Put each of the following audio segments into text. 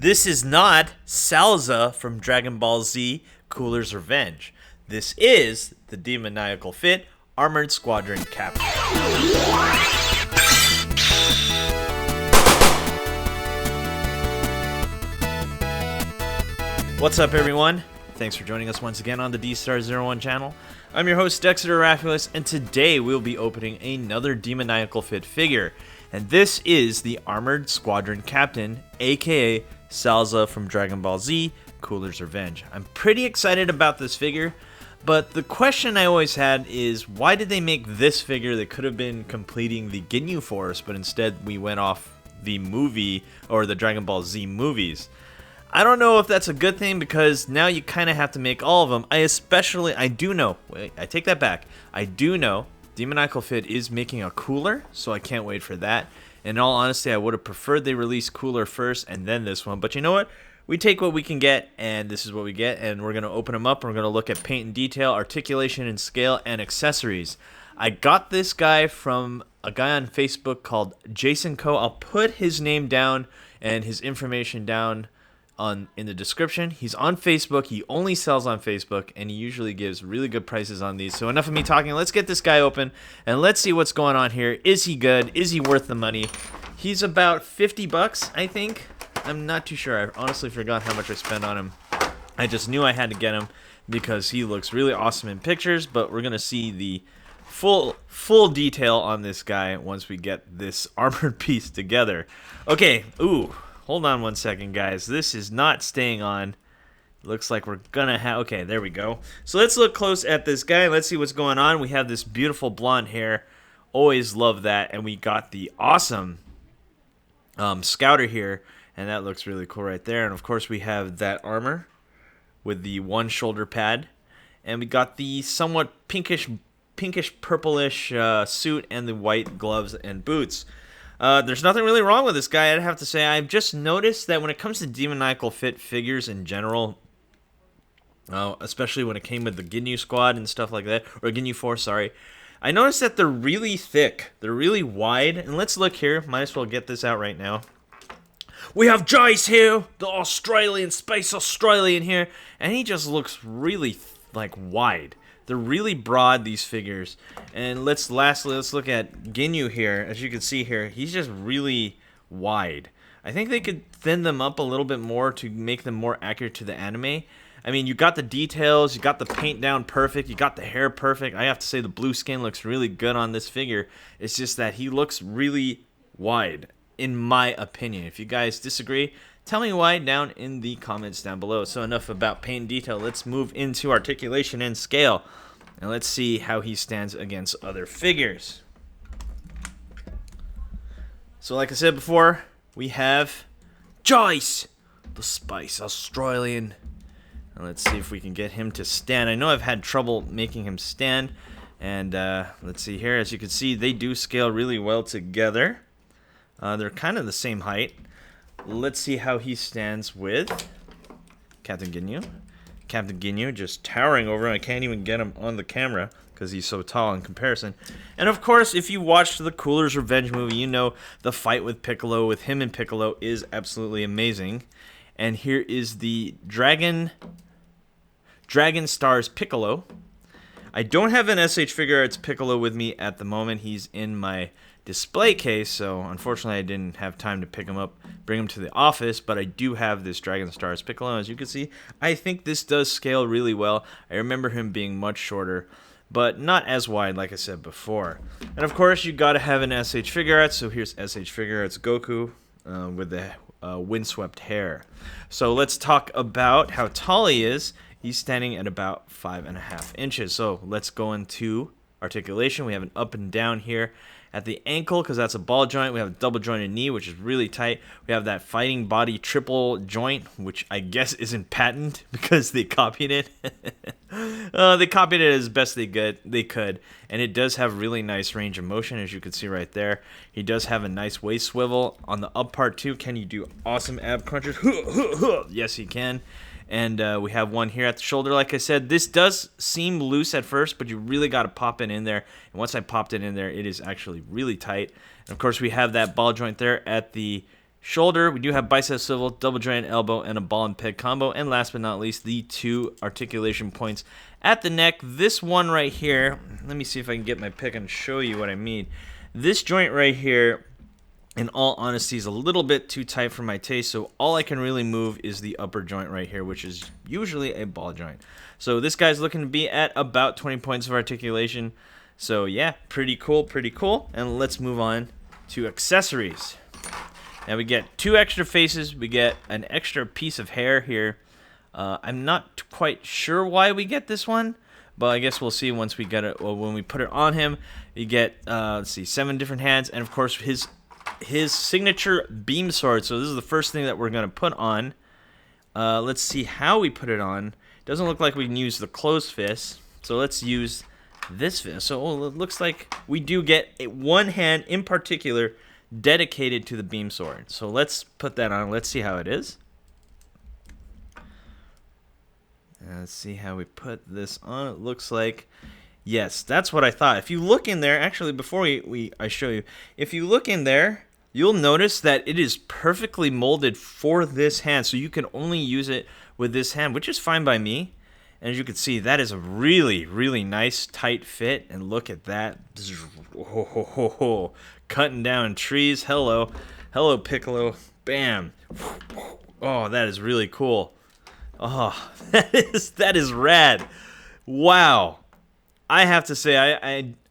This is not Salza from Dragon Ball Z Cooler's Revenge. This is the Demoniacal Fit Armored Squadron Captain. What's up, everyone? Thanks for joining us once again on the D-Star01 channel. I'm your host, Dexter Arafiles, and today we'll be opening another Demoniacal Fit figure. And this is the Armored Squadron Captain, aka Salza from Dragon Ball Z Cooler's Revenge. I'm pretty excited about this figure, but the question I always had is, why did they make this figure that could have been completing the Ginyu Force, but instead we went off the movie or the Dragon Ball Z movies? I don't know if that's a good thing, because now you kind of have to make all of them. I do know Demoniacal Fit is making a Cooler, so I can't wait for that. In all honesty, I would have preferred they release Cooler first and then this one, but you know what? We take what we can get, and this is what we get, and we're going to open them up, and we're going to look at paint and detail, articulation and scale, and accessories. I got this guy from a guy on Facebook called Jason Co. I'll put his name down and his information down in the description. He's on Facebook. He only sells on Facebook, and he usually gives really good prices on these. So enough of me talking. Let's get this guy open, and let's see what's going on here. Is he good? Is he worth the money? He's about 50 bucks, I think. I'm not too sure. I honestly forgot how much I spent on him. I just knew I had to get him because he looks really awesome in pictures, but we're going to see the full detail on this guy once we get this armored piece together. Okay, hold on one second, guys. This is not staying on. Looks like we're gonna have... Okay, there we go. So let's look close at this guy. Let's see what's going on. We have this beautiful blonde hair. Always love that. And we got the awesome Scouter here. And that looks really cool right there. And of course we have that armor with the one shoulder pad. And we got the somewhat pinkish purplish suit and the white gloves and boots. There's nothing really wrong with this guy, I'd have to say. I've just noticed that when it comes to Demoniacal Fit figures in general, especially when it came with the Ginyu Squad and stuff like that, or Ginyu Force, sorry, I noticed that they're really thick. They're really wide. And let's look here. Might as well get this out right now. We have Jace here, the Australian, Space Australian here, and he just looks really, wide. They're really broad, these figures. And lastly, let's look at Ginyu here. As you can see here, he's just really wide. I think they could thin them up a little bit more to make them more accurate to the anime. I mean, you got the details, you got the paint down perfect, you got the hair perfect. I have to say the blue skin looks really good on this figure. It's just that he looks really wide, in my opinion. If you guys disagree, tell me why down in the comments down below. So enough about paint and detail. Let's move into articulation and scale. And let's see how he stands against other figures. So like I said before, we have Joyce, the Space Australian. And let's see if we can get him to stand. I know I've had trouble making him stand. And let's see here. As you can see, they do scale really well together. They're kind of the same height. Let's see how he stands with Captain Ginyu. Captain Ginyu just towering over him. I can't even get him on the camera because he's so tall in comparison. And of course, if you watched the Cooler's Revenge movie, you know the fight with Piccolo, with him and Piccolo, is absolutely amazing. And here is the Dragon Stars Piccolo. I don't have an SH Figure Arts Piccolo with me at the moment. He's in my display case, so unfortunately I didn't have time to pick him up, bring him to the office, but I do have this Dragon Stars Piccolo. As you can see, I think this does scale really well. I remember him being much shorter, but not as wide like I said before. And of course, you gotta have an SH Figure Arts, so here's SH Figure Arts Goku with the windswept hair. So let's talk about how tall he is. He's standing at about 5.5 inches. So let's go into articulation. We have an up and down here at the ankle, because that's a ball joint. We have a double jointed knee, which is really tight. We have that fighting body triple joint, which I guess isn't patent because they copied it. They copied it as best they could, and it does have really nice range of motion, as you can see right there. He does have a nice waist swivel on the up part too. Can you do awesome ab crunches? Yes, he can. And we have one here at the shoulder. Like I said, this does seem loose at first, but you really got to pop it in there. And once I popped it in there, it is actually really tight. And of course, we have that ball joint there at the shoulder, we do have bicep swivel, double joint elbow, and a ball and peg combo. And last but not least, the 2 articulation points at the neck. This one right here, let me see if I can get my pick and show you what I mean. This joint right here, in all honesty, is a little bit too tight for my taste, so all I can really move is the upper joint right here, which is usually a ball joint. So this guy's looking to be at about 20 points of articulation. So yeah, pretty cool, pretty cool. And let's move on to accessories. Now we get 2 extra faces, we get an extra piece of hair here. I'm not quite sure why we get this one, but I guess we'll see once we get it. Well, when we put it on him, you get, let's see, 7 different hands, and of course his signature beam sword. So this is the first thing that we're going to put on. Let's see how we put it on. Doesn't look like we can use the closed fist, so let's use this fist. So it looks like we do get one hand in particular dedicated to the beam sword. So let's put that on. Let's see how it is. Let's see how we put this on. It looks like, yes, that's what I thought. If you look in there, actually, before I show you, if you look in there, you'll notice that it is perfectly molded for this hand. So you can only use it with this hand, which is fine by me. And as you can see, that is a really, really nice, tight fit. And look at that. Cutting down trees. Hello. Hello, Piccolo. Bam. Oh, that is really cool. Oh, that is rad. Wow. I have to say,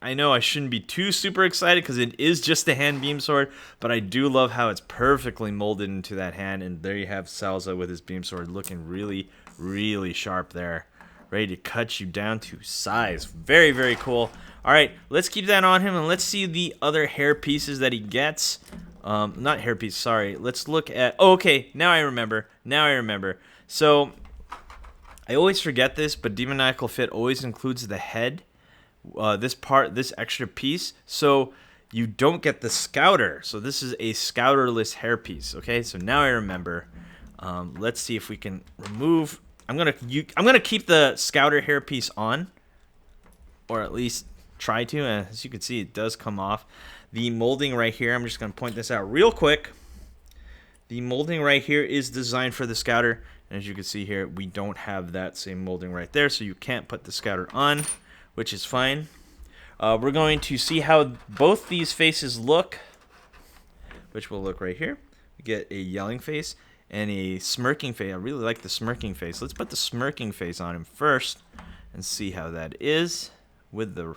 I know I shouldn't be too super excited because it is just a hand beam sword, but I do love how it's perfectly molded into that hand. And there you have Salza with his beam sword looking really, really sharp there. Ready to cut you down to size. Very, very cool. All right, let's keep that on him, and let's see the other hair pieces that he gets. Not hair piece, sorry. Let's look at... Oh, okay, now I remember. Now I remember. So, I always forget this, but Demoniacal Fit always includes the head. This extra piece. So, you don't get the scouter. So, this is a scouterless hair piece, okay? So, now I remember. Let's see if we can remove... I'm gonna keep the scouter hair piece on, or at least try to. As you can see, it does come off. The molding right here, I'm just gonna point this out real quick. The molding right here is designed for the scouter, and as you can see here, we don't have that same molding right there, so you can't put the scouter on, which is fine. We're going to see how both these faces look, which will look right here. We get a yelling face and a smirking face. I really like the smirking face. Let's put the smirking face on him first and see how that is with the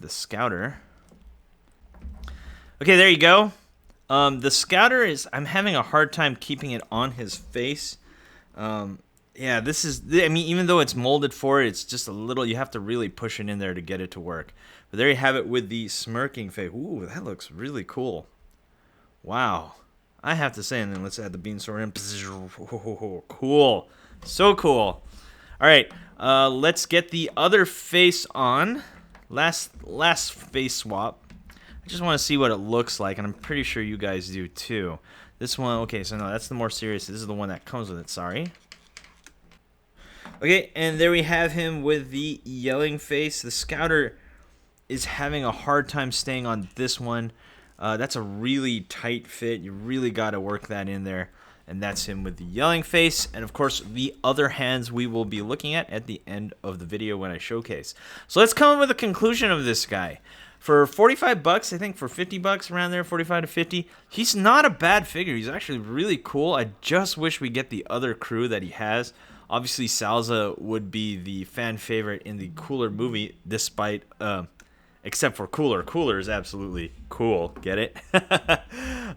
scouter. Okay, there you go. The scouter is... I'm having a hard time keeping it on his face. Yeah, this is... I mean, even though it's molded for it, it's just a little... You have to really push it in there to get it to work. But there you have it with the smirking face. Ooh, that looks really cool. Wow. I have to say, and then let's add the beam sword in. Cool. So cool. All right, let's get the other face on. Last face swap. I just want to see what it looks like, and I'm pretty sure you guys do too. This one, okay, so no, that's the more serious. This is the one that comes with it, sorry. Okay, and there we have him with the yelling face. The scouter is having a hard time staying on this one. That's a really tight fit. You really got to work that in there. And that's him with the yelling face. And of course, the other hands we will be looking at the end of the video when I showcase. So let's come up with a conclusion of this guy. For 45 bucks, I think for 50 bucks around there, 45 to 50, he's not a bad figure. He's actually really cool. I just wish we get the other crew that he has. Obviously, Salza would be the fan favorite in the Cooler movie, despite... except for Cooler. Cooler is absolutely cool. Get it?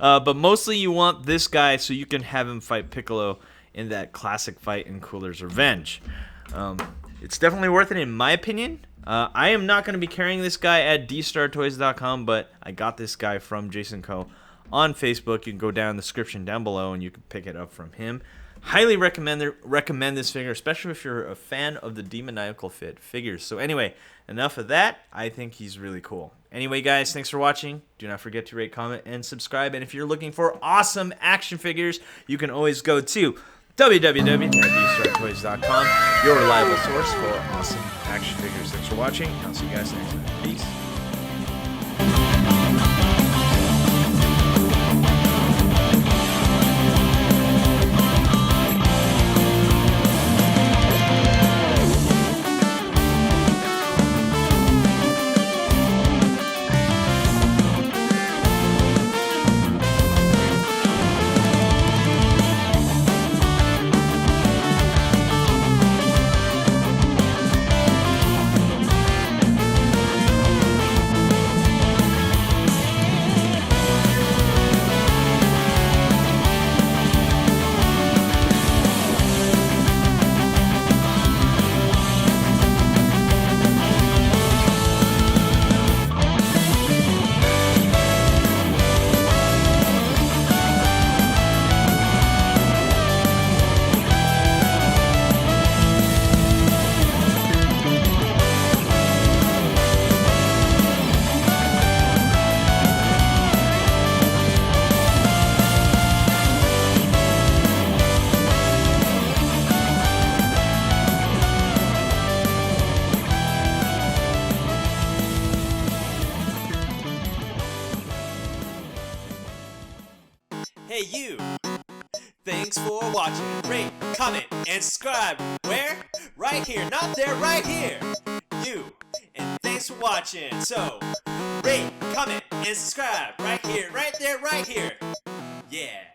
But mostly you want this guy so you can have him fight Piccolo in that classic fight in Cooler's Revenge. It's definitely worth it in my opinion. I am not going to be carrying this guy at dstartoys.com, but I got this guy from Jason Co. on Facebook. You can go down in the description down below and you can pick it up from him. Highly recommend this figure, especially if you're a fan of the Demoniacal Fit figures. So anyway, enough of that. I think he's really cool. Anyway, guys, thanks for watching. Do not forget to rate, comment, and subscribe. And if you're looking for awesome action figures, you can always go to www.dstartoys.com, your reliable source for awesome action figures. Thanks for watching. I'll see you guys next time. Peace. Hey you! Thanks for watching. Rate, comment, and subscribe. Where? Right here. Not there, right here. You. And thanks for watching. So, rate, comment, and subscribe. Right here, right there, right here. Yeah.